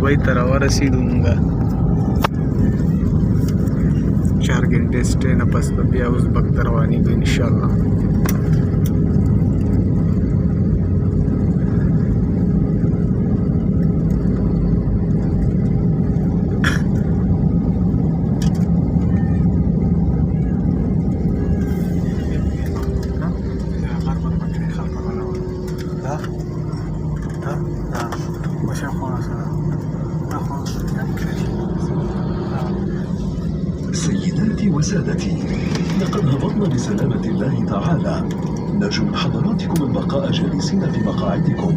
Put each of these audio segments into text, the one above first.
Dubai ته راورسېدو مونږ 4 घंटे stay نه پس به بیا ازبک ته روانېږو انشاءالله. سيداتي وسادتي، لقد هبطنا بسلامة الله تعالى. نرجو من حضراتكم البقاء جالسين في مقاعدكم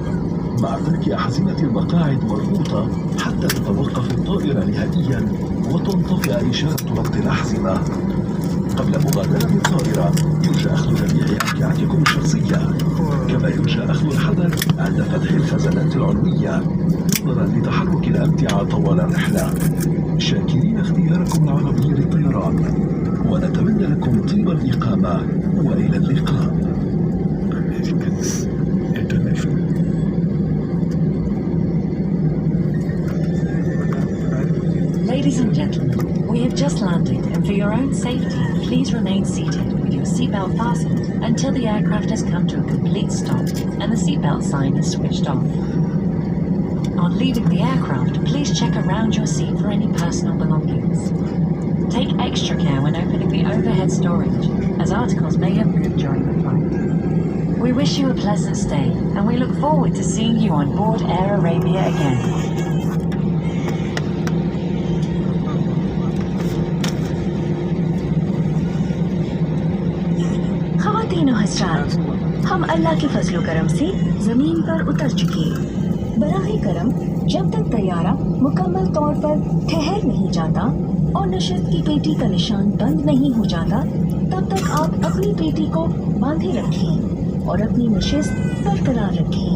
مع ترك أحزمة المقاعد مربوطة حتى تتوقف الطائرة نهائيا وتنطفئ إشارة ربط الأحزمة. قبل مغادرة الطائرة يرجى أخذ جميع أمتعتكم الشخصية، كما يرجى أخذ الحذر عند فتح الخزانات العلوية نظرا لتحرك الأمتعة طوال الرحلة. شاكرين اختياركم العربي للطيران، ونتمنى لكم طيب الإقامة وإلى اللقاء. Ladies and gentlemen, we have just landed, and for your own safety, please remain seated with your seatbelt fastened until the aircraft has come to a complete stop and the seatbelt sign is switched off. On leaving the aircraft, please check around your seat for any personal belongings. Take extra care when opening the overhead storage, as articles may have moved during the flight. We wish you a pleasant stay, and we look forward to seeing you on board Air Arabia again. ख़वातीन और हज़रात, हम अल्लाह के फजलो करम से ज़मीन पर उतर चुके। बराहे करम, जब तक तैयारा मुकम्मल तौर पर ठहर नहीं जाता और नशिस्त की पेटी का निशान बंद नहीं हो जाता, तब तक आप अपनी पेटी को बांधे रखें और अपनी नशिस्त बरकरार रखें।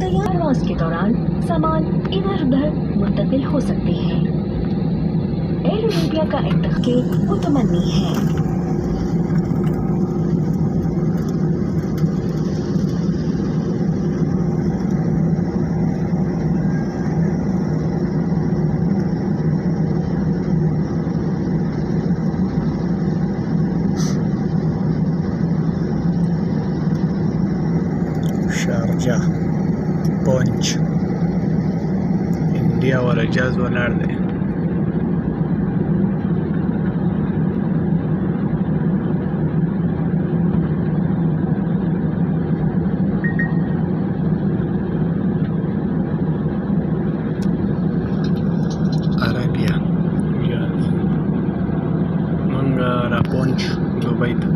तैयार परवाज़ के दौरान सामान इधर उधर मुंतकिल हो सकते हैं। एयर अरेबिया का इंतखाब मुतमन्नी है। شارجه پونچ انډیا والا جهاز ولاړ دی. عربیه جهاز مونږ را پونچ دوبۍ ته